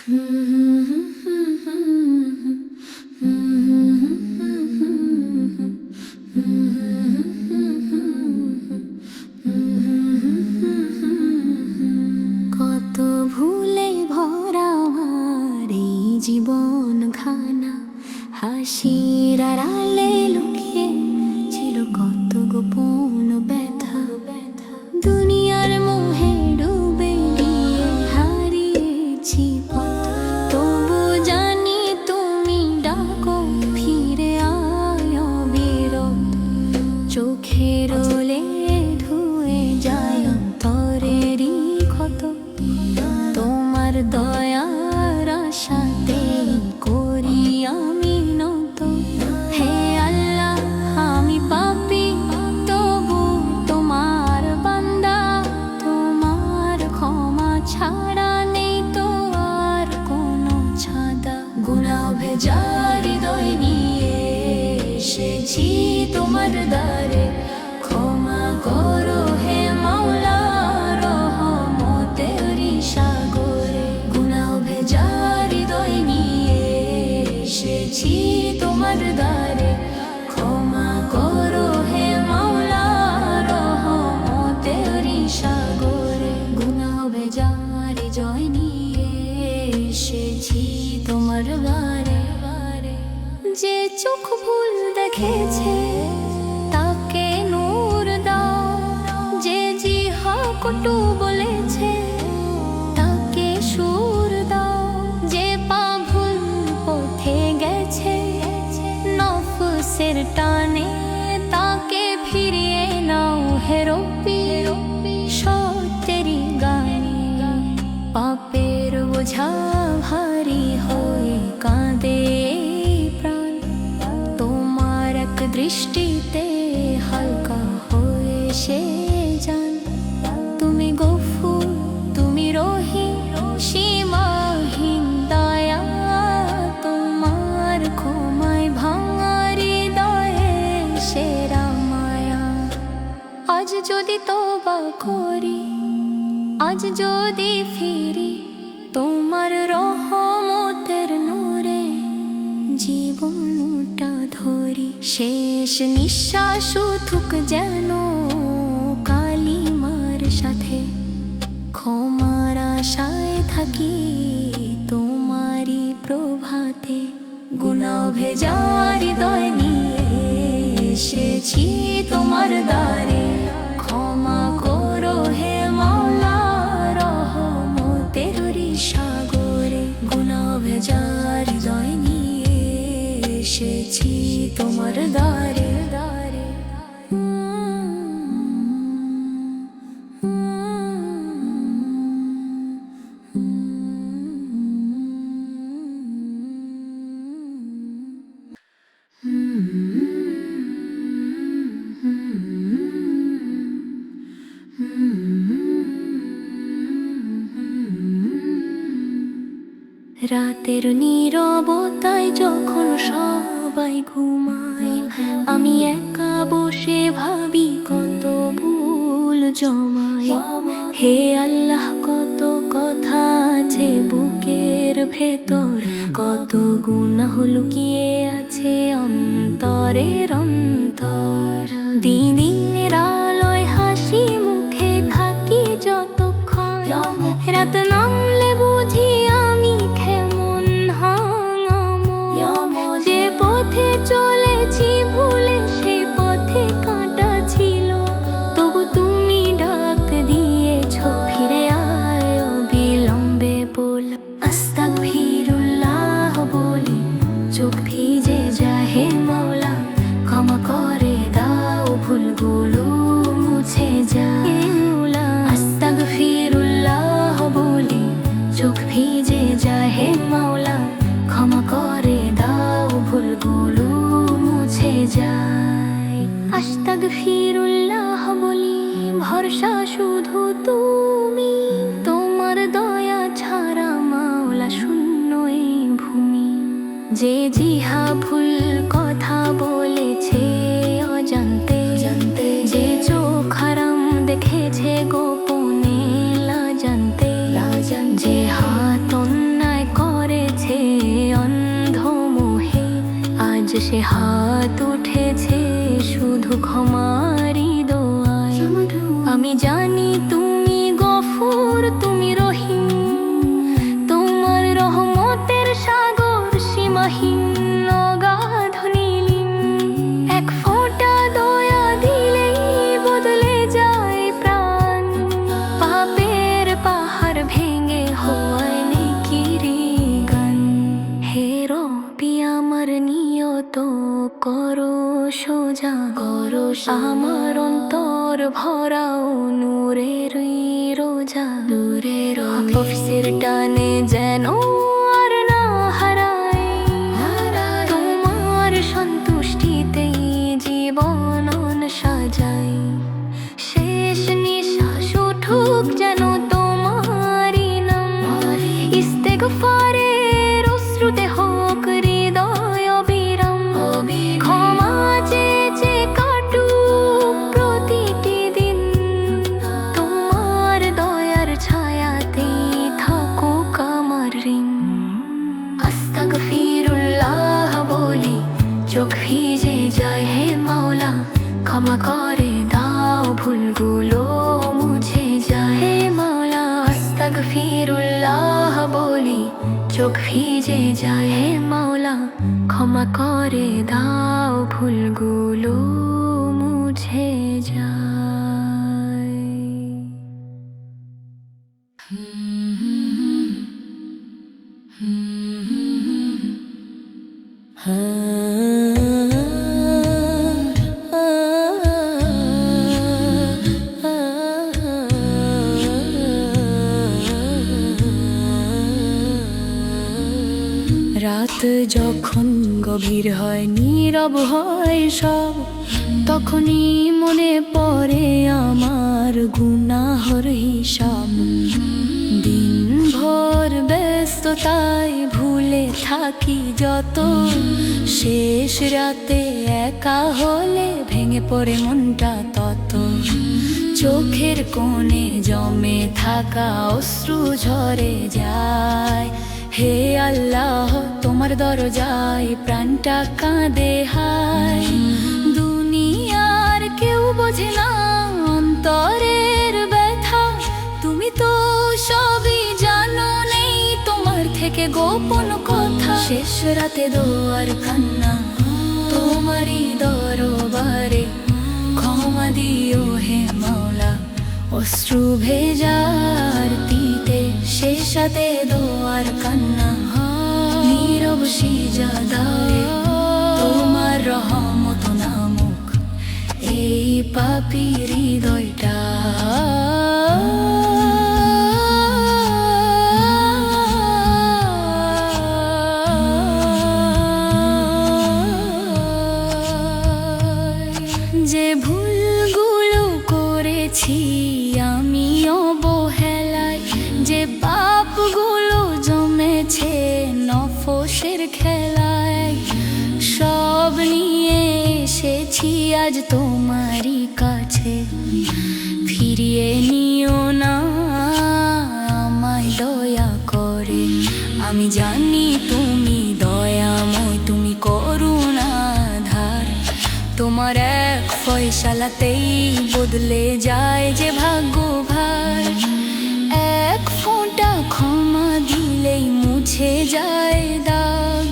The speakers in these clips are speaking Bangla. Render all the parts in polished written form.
কত ভুলে ভরা আমার এই জীবন খানা, হাসির আড়ালে লুকিয়ে ছিল কত গোপন ব্যথা। দুনিয়ার মোহে ডুবে গিয়ে হারিয়েছি পথ, তবু জানি তুমি ডাকো ফিরে আয় অবিরত। চোখের ওলে ধুয়ে যায় অন্তরেরই ক্ষত, তোমার দয়ার আশাতে করি আমি নত। হে আল্লাহ, আমি পাপী তবু তোমার বান্দা, তোমার ক্ষমা ছাড়া নেই তো আর কোনো ছাদা। গুনাহ ভেজা হৃদয় নিয়ে এসেছি তোমার দ্বারে, ক্ষমা করো হে মাওলা রহমতেরি সাগরে। গুনাহ ভেজা হৃদয় নিয়ে এসেছি তোমার দ্বারে, ক্ষমা করো হে মাওলা রহমতেরি সাগরে। গুনাহ ভেজা হৃদয় নিয়ে এসেছি তোমার দ্বারে। যে চোখ ভুল দেখেছে তাকে নূর দাও, যে জিহ্বা কটু বলেছে তাকে সুর দাও, যে পা ভুল পথে গেছে নফসের টানে তাকে ফিরিয়ে নাও হে রব্বি। সত্যেরই গানে পাপের বোঝা ভারী হয়ে কাঁদে প্রাণ, তোমার এক দৃষ্টিতে হালকা হয়ে সে যান। তুমি গফুর, তুমি রহিম, সীমাহীন দয়া, তোমার ক্ষমায় ভাঙা হৃদয়ে সেরা মায়া। আজ যদি তওবা করি, আজ যদি ফিরি তোমার রহমতের নূরে, জীবনটা ধরি শেষ নিঃশ্বাস উঠুক যেন কালিমার সাথে। ক্ষমার আশায় থাকি তোমারই প্রভাতে, গুনাহ ভেজা হৃদয় নিয়ে এসেছি তোমার দ্বারে, ক্ষমা করো হে মাওলা রহমতেরি সাগরে। গুনাহ ভেজা হৃদয় নিয়ে এসেছি তোমার দ্বারে। রাতের নীরবতায় যখন সবাই ঘুমায়, আমি একা বসে ভাবি কত ভুল জমায়। হে আল্লাহ, কত কথা আছে বুকের ভেতর, কত গুনাহ লুকিয়ে আছে অন্তরের অন্তর। দিনের আলোয় হাসি মুখে থাকি যতক্ষণ, রাত নামলে বুঝি আমি কেমন হাঙ্গাম। যে পথে চলেছি ভুলে সে পথে কাঁটা ছিল, তবু তুমি ডাক দিয়েছ ফিরে আয় অবিলম্বে। বল আস্তাগফিরুল্লাহ বলি চোখ ভিজে যায় হে মাওলা, ক্ষমা করে দাও ভুলগুলো মুছে যায়। আস্তাগফিরুল্লাহ বলি চোখ ভিজে যায় হে মাওলা, ক্ষমা করে দাও ভুলগুলো মুছে যায়। আস্তাগফিরুল্লাহ বলি ভরসা শুধু তুমি, তোমার দয়া ছাড়া মাওলা শূন্য এই ভূমি। যে জিহ্বা ভুল কথা বলেছে অজান্তে, যে চোখ হারাম দেখেছে গোপনে লাজান্তে, যে হাত অন্যায় সে হাত উঠেছে শুধু ক্ষমারই দোয়ায়। আমি জানি তুমি গফুর, তুমি রহিম, তোমার রহমতের সাগর সীমাহীন, অগাধ নীলিম। এক ফোঁটা দয়া দিলেই বদলে যায় প্রাণ, পাপের পাহাড় ভেঙে হয় নেকিরি গান। হে রব্বি আমার নিয়ত করো সোজা, করো আমার অন্তর ভরাও নূরের রোজা। নূরের অফিসের টানে যেন আর না হারাই, তোমার সন্তুষ্টিতেই জীবন সাজাই। শেষ নিঃশ্বাস উঠুক যেন তোমারই নাম, ইস্তেগফারের অশ্রুতে হোক হৃদয় অবিরাম। ক্ষমা চেয়ে কাটুক প্রতিটি দিন, তোমার দয়ার ছায়াতেই থাকুক আমার ঋণ। আস্তাগফিরুল্লাহ বলি চোখ ভিজে যায়, হে মাওলা ক্ষমা করে দাও ভুলগুলো মুছে যায়। হে মাওলা আস্তাগফিরুল্লাহ বলি চোখ ভিজে যায়, হে মাওলা ক্ষমা করে দাও ভুলগুলো মুছে যায়। রাত যখন গভীর হয়, নীরব হয় সব, তখনই মনে পড়ে আমার গুনাহর হিসাব। দিনভর ব্যস্ততায় ভুলে থাকি যত, শেষ রাতে একা হলে ভেঙে পড়ে মনটা তত। চোখের কোণে জমে থাকা অশ্রু ঝরে যায়, হে আল্লাহ তোমার দরজায় প্রাণটা কাঁদে হায়। দুনিয়ার কেউ বোঝে না অন্তরের ব্যথা, তুমি তো সবই জানো, নেই তোমার থেকে গোপন কথা। শেষ রাতে দোয়ার কান্না তোমারই দরবারে, ক্ষমা দিও হে মাওলা অশ্রু ভেজার তিতে। শেষ রাতে দোয়ার কান্না নীরব সিজদায়, তোমার রহমত নামক এই পাপী হৃদয়টা। যে ভুলগুলো করেছি আমি অবহেলায়, যে পাপগুলো জমেছে নফসের খেলায়, সব নিয়ে এসেছি আজ তোমারই কাছে। ফিরিয়ে নিও না আমায় দয়া করে, আমি জানি তুমি দয়াময়, তুমি করুণাধার। তোমার এক ফয়সালাতেই বদলে যায় যে ভাগ্যভার। এক ফোঁটা ক্ষমা দিলেই মুছে যায় দাগ,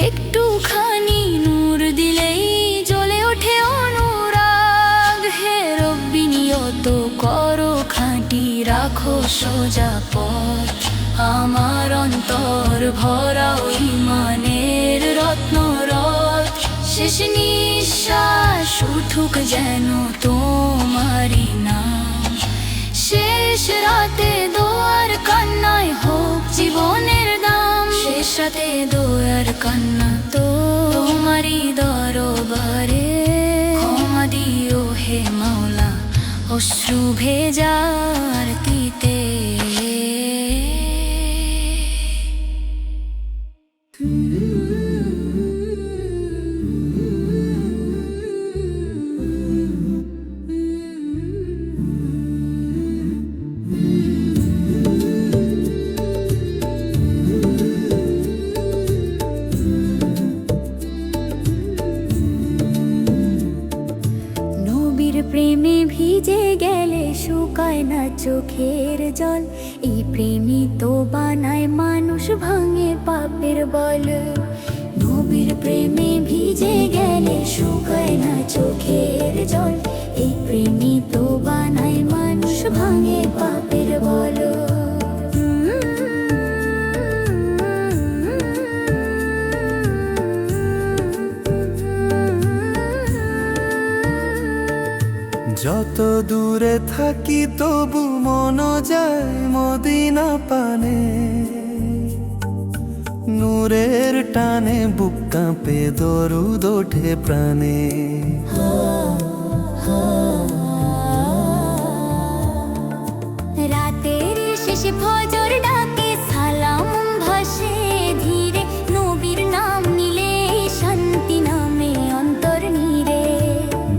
একটুখানি নূর দিলেই জ্বলে ওঠে অনুরাগ। হে রব্বি নিয়ত করো খাঁটি, রাখো সোজা পথ, আমার অন্তর ভরাও ঈমানের রত্নরথ। শেষ নিঃশ্বাস উঠুক যেন তোমারই নাম, শেষ রাতে দোয়ার কান্নায় হোক জীবনের দাম। শেষ রাতে দোয়ার কান্না তোমারই দরবারে, ক্ষমা দিও হে মাওলা অশ্রু ভেজার তিতে। ভিজে গেলে শুকায় না চোখের জল। এই প্রেমই তো বানায় মানুষ, ভাঙে পাপের বল। নবীর প্রেমে ভিজে গেলে শুকায় না চোখের জল। এই প্রেমই তো বানায় মানুষ, ভাঙে পাপের বল। যত দূরে থাকি তবু মন যায় মদিনা পানে। নূরের টানে বুক কাঁপে, দরুদ ওঠে প্রাণে। রাতের শেষে ফজর ডাকে, সালাম ভাসে ধীরে। নবীর নাম নিলে শান্তি নামে অন্তর নীরে।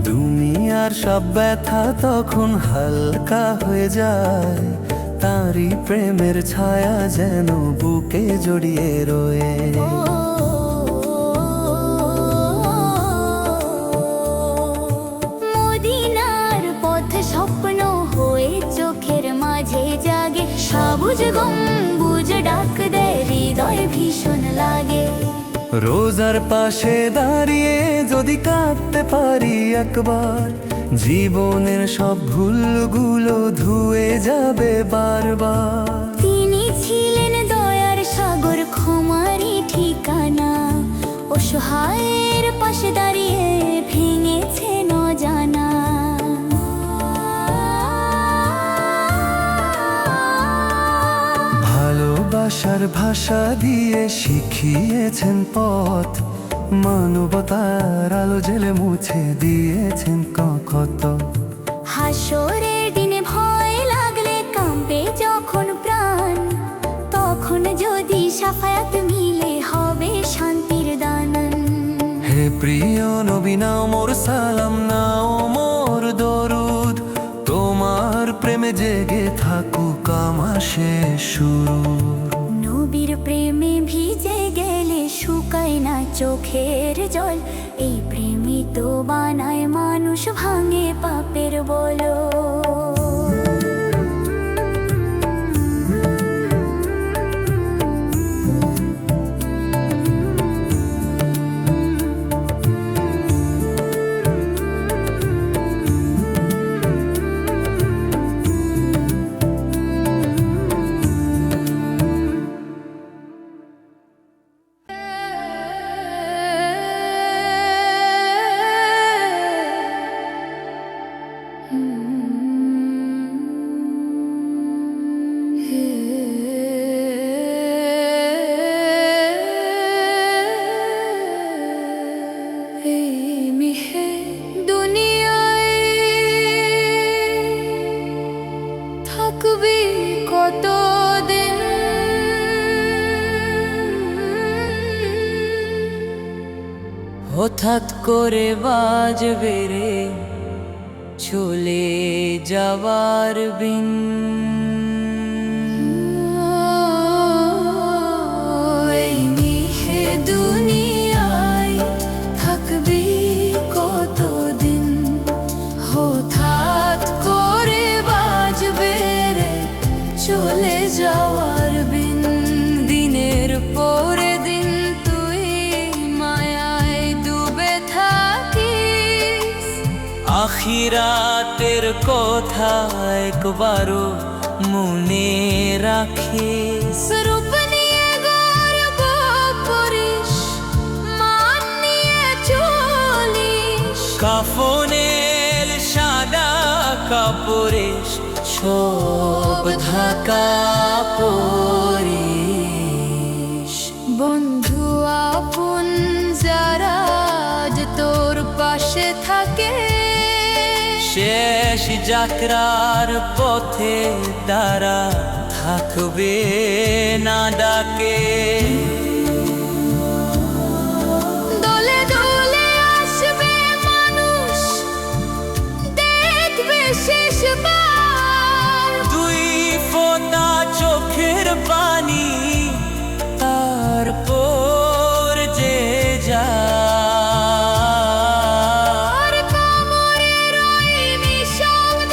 দুনিয়ার সব ব্যথা তখন হালকা হয়ে যায়, তাঁরই প্রেমের ছায়া যেন বুকে জড়িয়ে রয়ে। মদিনার পথ স্বপ্ন হয়ে চোখের মাঝে জাগে। সবুজ গম্বুজ ডাক দেয়, হৃদয় ভীষণ লাগে। রোজার পাশে দাঁড়িয়ে যদি কাঁদতে পারি একবার, জীবনের সব ভুলগুলো ধুয়ে যাবে বারবার। তিনি ছিলেন দয়ার সাগর, ক্ষমারই ঠিকানা। অসহায়ের পাশে দাঁড়িয়ে ভেঙেছে অজানা। ভালোবাসার ভাষা দিয়ে শিখিয়েছেন পথ, মানবতার আলো জেলে মুছে দিয়েছেন কত। হাসরের দিনে ভয় লাগলে কাঁপে যখন প্রাণ, তখন যদি শাফায়াত মিলে হবে শান্তির দানান। হে প্রিয় নবী, নাও মোর সালাম, নাও মোর দরুদ। তোমার প্রেমে জেগে থাকুক আমার শেষ শুরু। নবীর প্রেমে ভিজে গেলে শুকায় না চোখের জল। এই প্রেমই তো বানায় মানুষ, ভাঙে পাপের বল। কতদিন হঠাৎ করে বাজবে রে চলে যাওয়ার বিন। এই মিহে দুনিয়ায় থাকবি কতদিন। হঠাৎ করে বাজবে রে চলে যাওয়ার বিন। দিনের পরে দিন তুই মায়ায় ডুবে থাকিস। আখিরাতের কথা একবারও মনে রাখিস। রূপ নিয়ে গর্ব করিস, মান নিয়ে চলিস। কাফনের সাদা কাপড়ে সব ঢাকা পরিস। বন্ধু আপন যারা আজ তোর পাশে থাকে, শেষ যাত্রার পথে তারা থাকবে না ডাকে। দলে দলে আসবে মানুষ, দেখবে শেষবার। দুই ফোঁটা চোখের পানি তারপর যে যা। আর কামড়ের ওই নিঃশব্দ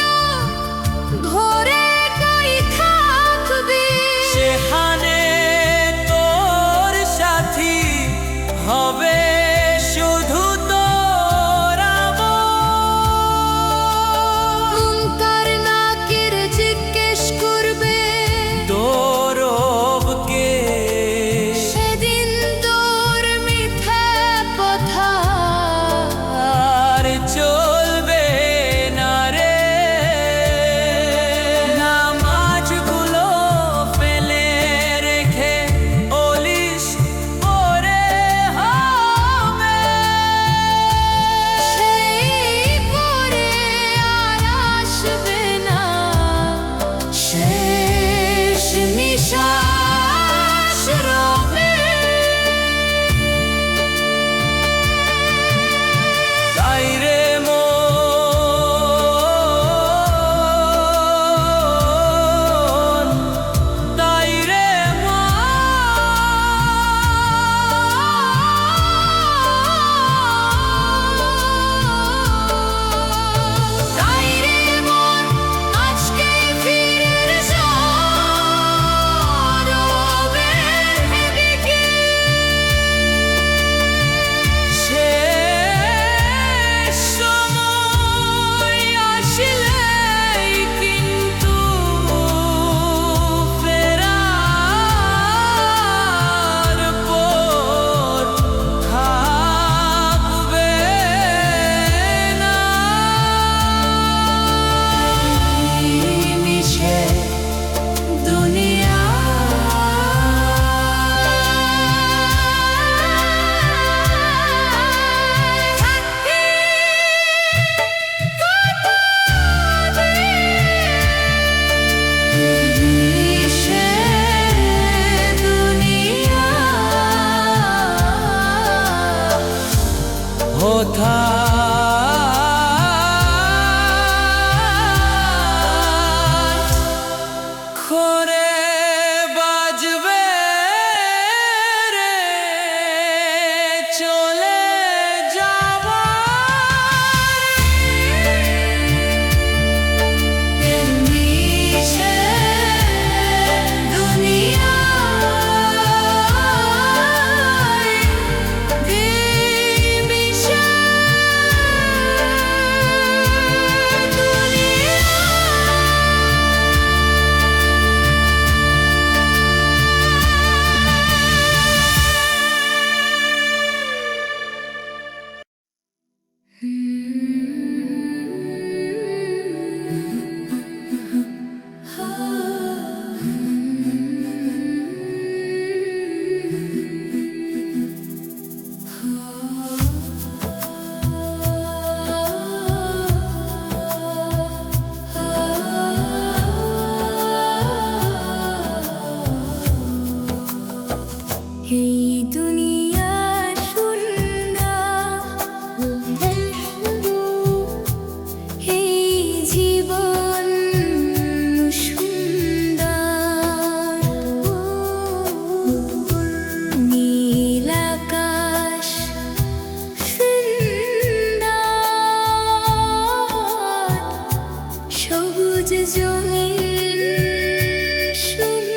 কথা খরে বাজবে রে চলে এই দুনিয়া সুন্দর, এই জীবন সুন্দর, নীল আকাশ সুন্দর, সবুজ জমিন সুন্দর,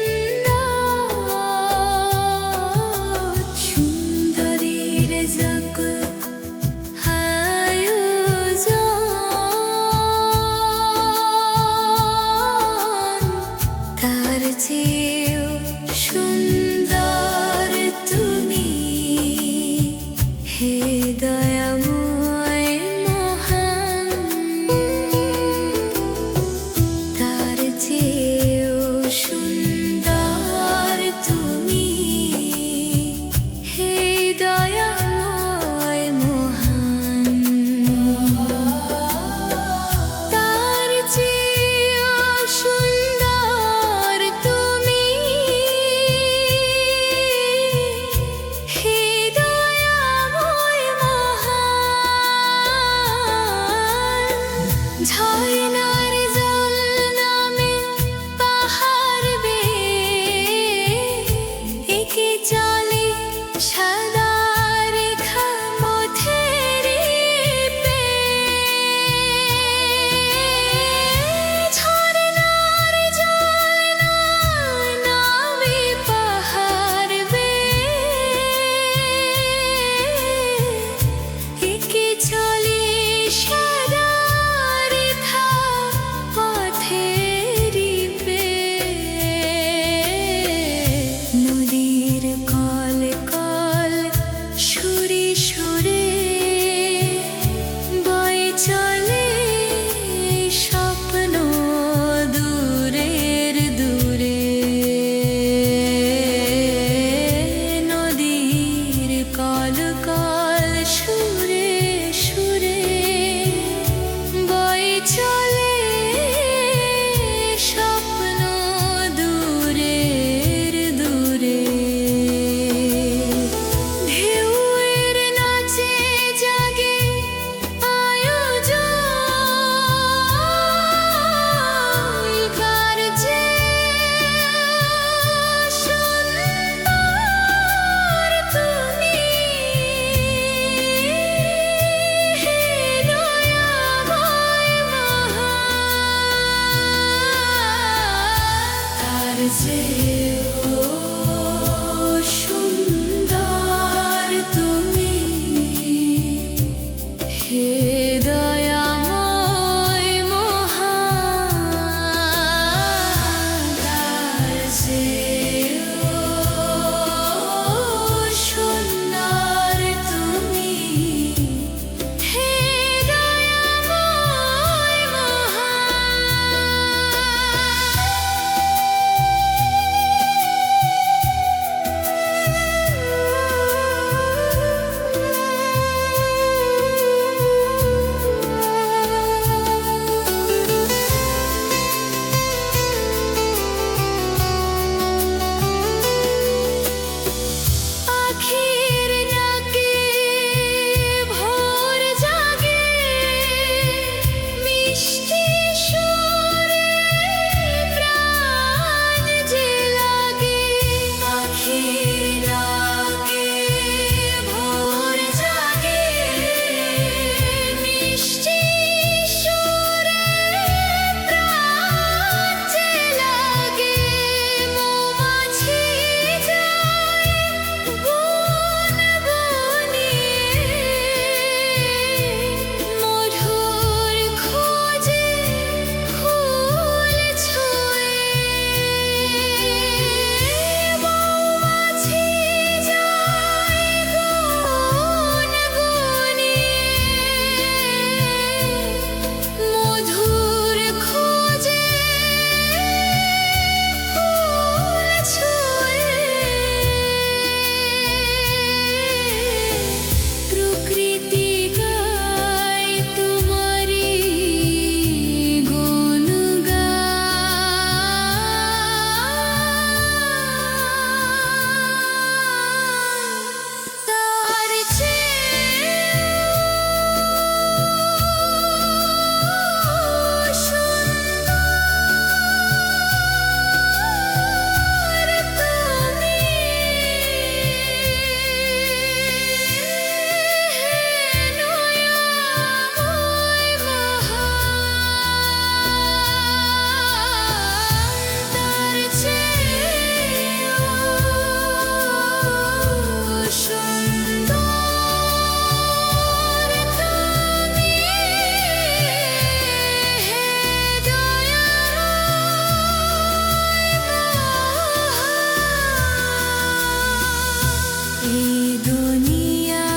এই দুনিয়া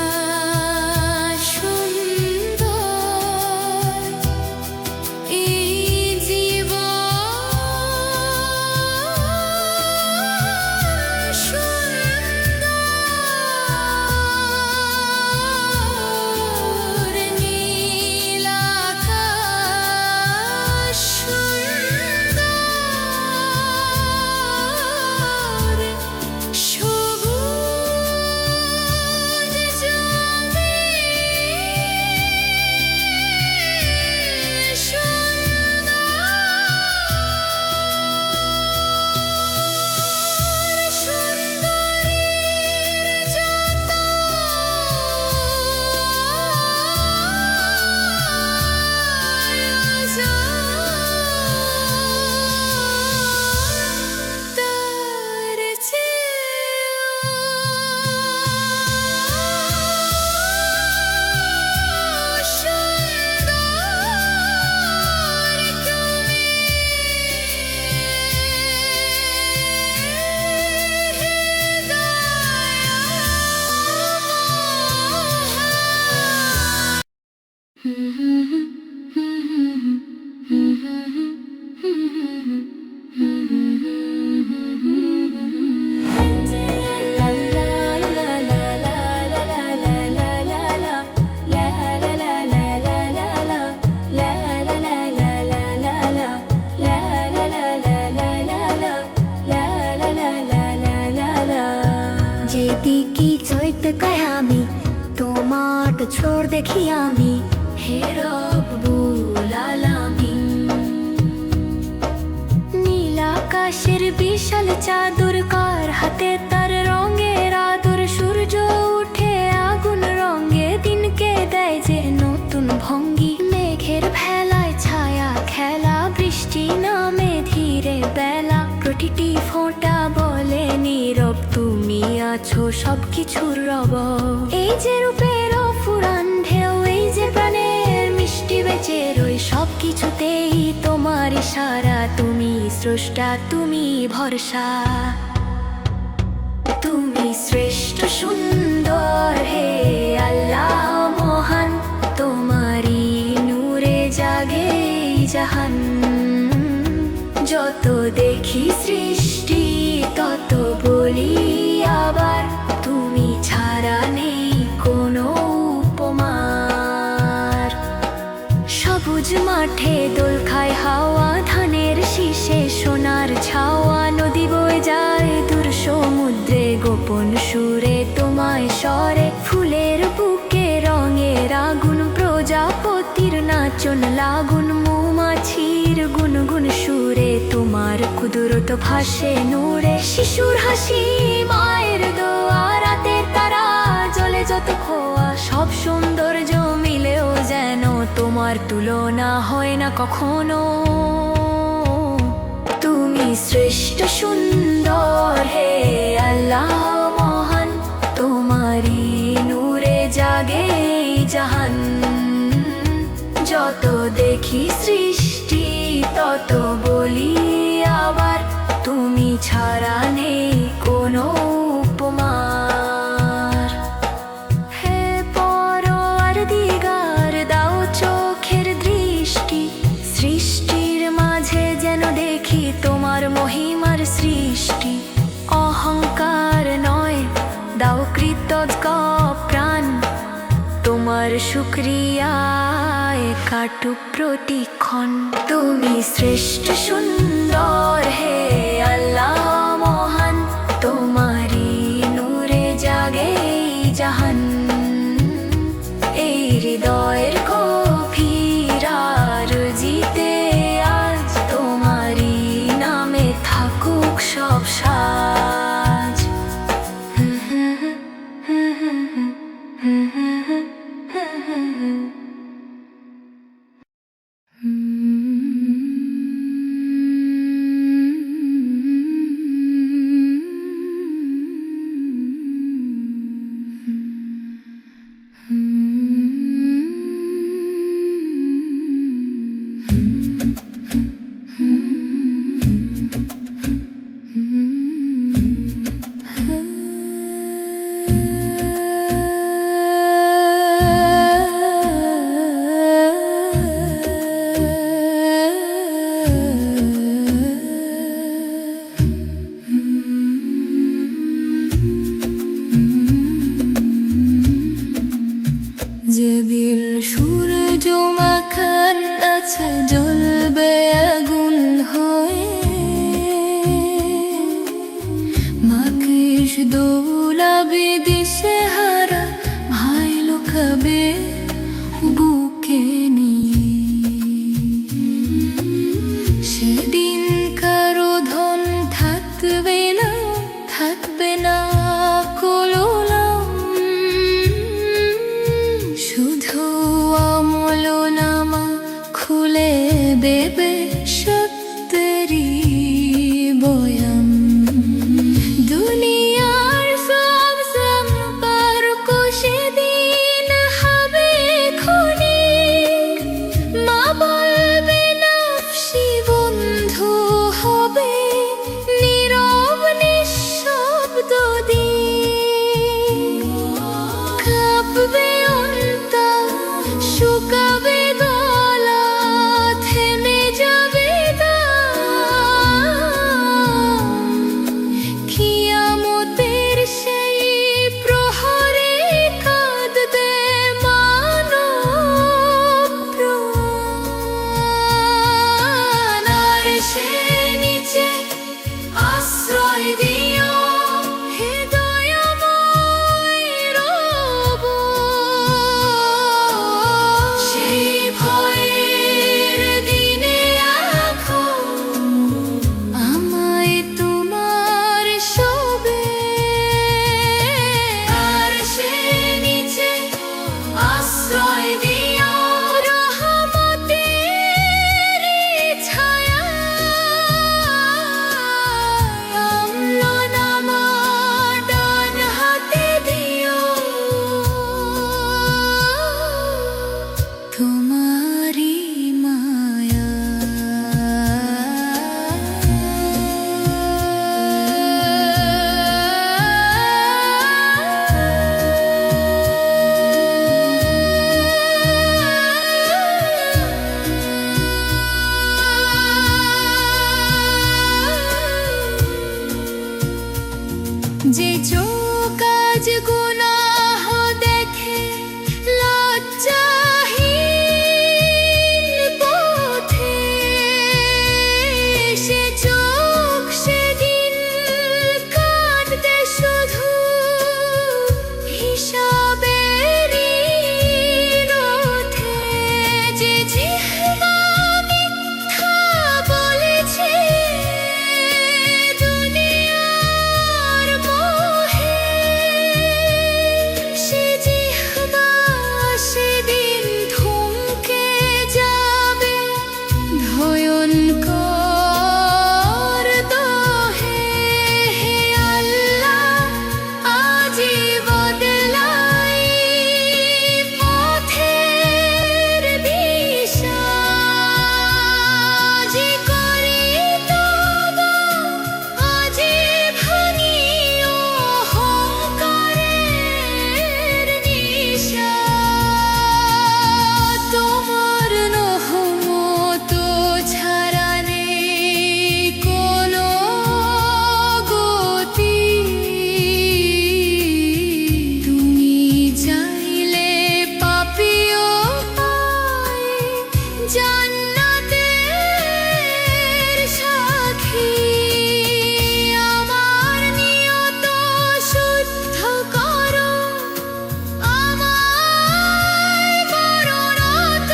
সুন্দর, এই জীবন সুন্দর, নীল আকাশ সুন্দর, সবুজ জমিন সুন্দর, সুন্দরীর যত আয়োজন, তার চেয়েও সুন্দর তুমি, যেদিকে চৈত কায়ামি তোমার তো ছোড় দেখি আমি, হে রব্বুল আলামিন। নীল আকাশের বিশাল চাদর, কার হাতে তার রঙের আদর, সূর্য উঠে আগুন রঙে দিনকে দেয় যে নতুন ভঙ্গি, মেঘের ভেলায় ছায়া খেলা, বৃষ্টি নামে ধীরে বেলা, প্রতিটি ফোঁটা বলে নীরব তুমি আছো সবকিছুর রব। এই যে রূপের ফুরান ঢেউ, এই যে প্রাণের মিষ্টি বেঁচে রই, সবকিছুতেই তোমার ইশারা, তুমি স্রষ্টা তুমি ভরসা, তুমি শ্রেষ্ঠ সুন্দর হে আল্লাহ মহান, তোমারই নূরে জাগে এই জাহান। যত দেখি সৃষ্টি তত বলি আবার, তুমি ছাড়া নেই কোনো উপমার। সবুজ মাঠে দোল খায় হাওয়া, ধানের শীষে সোনার ছাওয়া, নদী বয়ে যায় দূর সমুদ্রে গোপন সুরে তোমায় স্বরে, ফুলের বুকে রঙের আগুন, প্রজাপতির নাচন লাগুন, মৌমাছির গুনগুন সুরে তোমার কুদরত ভাসে নূরে, শিশুর হাসি মায়ের দোয়া, রাতের তারা জলে যত খোয়া, সব সৌন্দর্য মিলেও যেন তোমার তুলনা হয় না কখনো। তুমি শ্রেষ্ঠ সুন্দর হে আল্লাহ মহান, তোমারই নূরে জাগে এই জাহান। যত দেখি সৃষ্টি তত বলি আবার, তুমি ছাড়া নেই কোনো উপমার। হে পরওয়ারদিগার, দাও চোখের দৃষ্টি, সৃষ্টির মাঝে যেন দেখি তোমার মহিমার সৃষ্টি। অহংকার নয়, দাও কৃতজ্ঞ প্রাণ, তোমার শুকরিয়ায় কাটুক প্রতিক্ষণ। তুমি শ্রেষ্ঠ সুন্দর হে আল্লাহ মহান, তোমারই নূরে জাগে এই জাহান। এই হৃদয়ের গভীর আরজিতে আজ তোমারই নামে থাকুক সব সাজ। কাছে জ্বলবে আগুন হয়ে, মাকিস দৌলাবে দিশে হারা ভাই লুকাবে বুকে নিয়ে। সেদিন কারো ধন থাকবে না, থাকবে না কলুলাম, শুধু আমল নামা খুলে দেবে সত্যেরই বয়ান। দুনিয়ার সব সম্পর্ক সেদিন হবে ক্ষণিক, মা বলবে নফসি বন্ধু হবে নীরব নিঃশব্দ দিন। কাঁপবে অন্তর, শুকাবে গলা, থেমে যাবে গান। কিয়ামতের সেই প্রহরে কাঁদবে মানব প্রাণ। আরশে নিচে আশ্রয় দিও হে দয়াময় রব, সেই ভয়ের দিনে রাখো আমায় তোমার শোবে। আরশে নিচে আশ্রয় দিও রহমতের ছায়া, আমলনামা ডান হাতে দিও তোমারি মায়া। যে চোখ আজ গুনাহ দেখে লজ্জাহীন পথে, সে চোখ সেদিন কাঁদবে শুধু হিসাবেরই রথে। যে জিহ্বা মিথ্যা বলেছে দুনিয়ার মোহে, সে জিহ্বা সেদিন থমকে যাবে ভয়ঙ্কর দোহে। হে আল্লাহ, আজি বদলাই পথের দিশা, আজি করি তওবা, আজি ভাঙি অহংকারের নিশা। তোমার রহমত ছাড়া নেই কোনো গতি, তুমি চাইলে পাপিও পায় জান্নাতের সাক্ষী। আমার নিয়ত শুদ্ধ করো, আমায় মরণত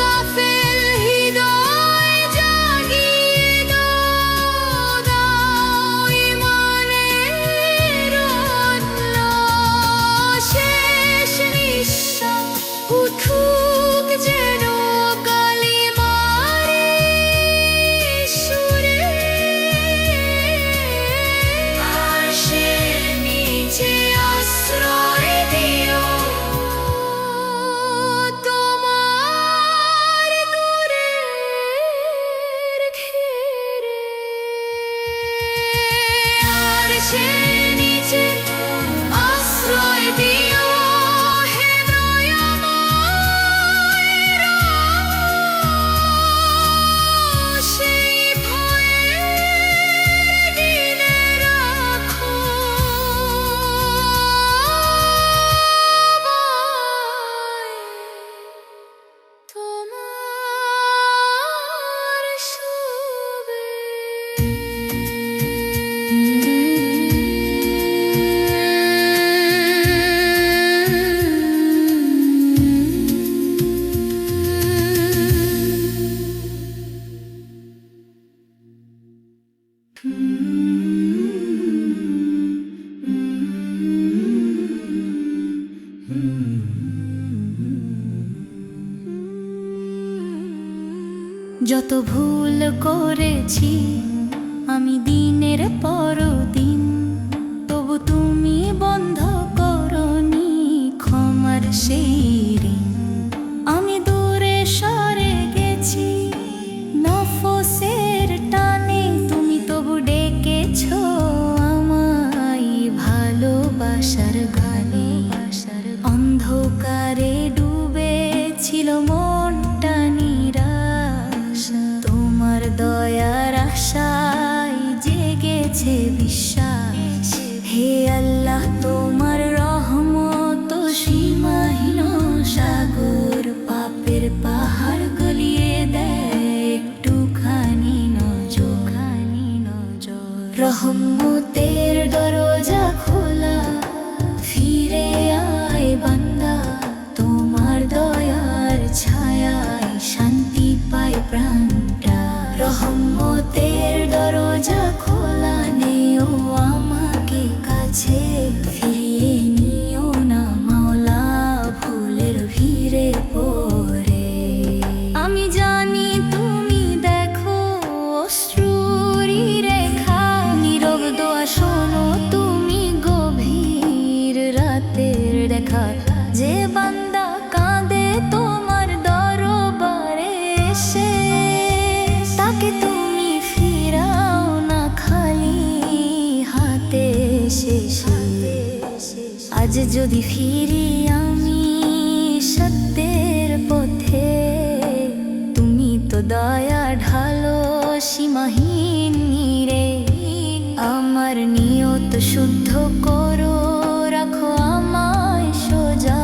গাফেল হৃদয় জাগিয়ে দাও, দাও ঈমানের আলো। শেষ নিঃশ্বাস উঠুক যেন কালিমার সুরে। আরশের নিচে আশ্রয় দিও তোমার নূরের ঘেরে। আরশের নিচে আশ্রয় দিও হে দয়াময় রব, সেই ভয়ের দিনে রাখো আমায়। যত ভুল করেছি আমি দিনের পর দিন, তবু তুমি বন্ধ করনি ক্ষমার সেই ঋণ। আমি দূরে সরে গেছি নফসের টানে, তুমি তবু ডেকেছো আমায় ভালোবাসার গানে। অন্ধকারে ডুবে ছিল মনটা নিরাশা, তোমার দয়ার আশায় জেগেছে বিশ্বাস। হে আল্লাহ তোমার রহমত সীমাহীন সাগর, পাপের পাহাড় গলিয়ে দেয় একটুখানি নজর। রহমতের দরজা খোলা, ফিরে আয় বান্দা, তোমার দয়ার ছায়ায় শান্তি পায় প্রাণটা। রহমতের দরজা খোলা, নেও আমাকে কাছে, ফিরিয়ে নিও না মাওলা ভুলের ভিড়ে পড়ে। আমি জানি তুমি দেখো অশ্রুরি রেখা, নীরব দোয়া শোনো তুমি গভীর রাতের দেখা। যে বান্দা কাঁদে তোমার দরবারে এসে, তাকে তুমি ফিরাও না খালি হাতে শেষে। আজ যদি ফিরি আমি সত্যের পথে, তুমি তো দয়া ঢালো সীমাহীন নীরে। আমার নিয়ত শুদ্ধ করো, রাখো আমায় সোজা,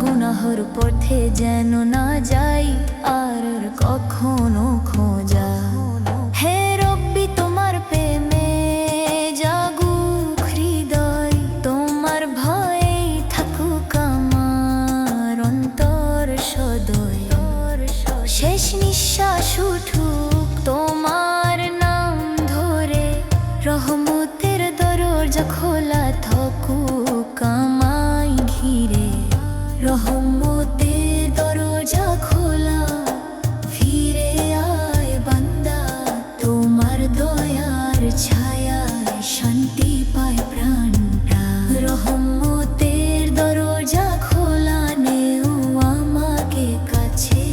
গুনাহর পথে যেন না যাই আর কখনো খোঁজা। হে রব্বি তোমার প্রেমে জাগুক হৃদয়, তোমার ভয়ে থাকুক আমার অন্তর সদয়। শেষ নিঃশ্বাস উঠুক তোমার নাম ধরে, রহমতের দরজা খোলা থাকুক আমায় ঘিরে। রহমতের দরজা খোলা, ফিরে আয় বান্দা, তোমার দয়ার ছায়ায় শান্তি পায় প্রাণটা। রহমতের দরজা খোলা, নেও আমাকে কাছে,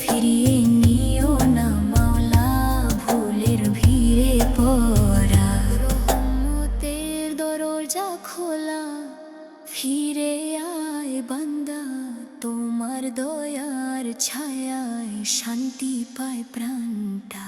ফিরিয়ে নিও না মাওলা ভুলের ভিড়ে পড়া। রহমতের দরজা খোলা, ফিরে আয় বান্দা, তোমার দয়ার ছায়ায় শান্তি পায় প্রাণটা।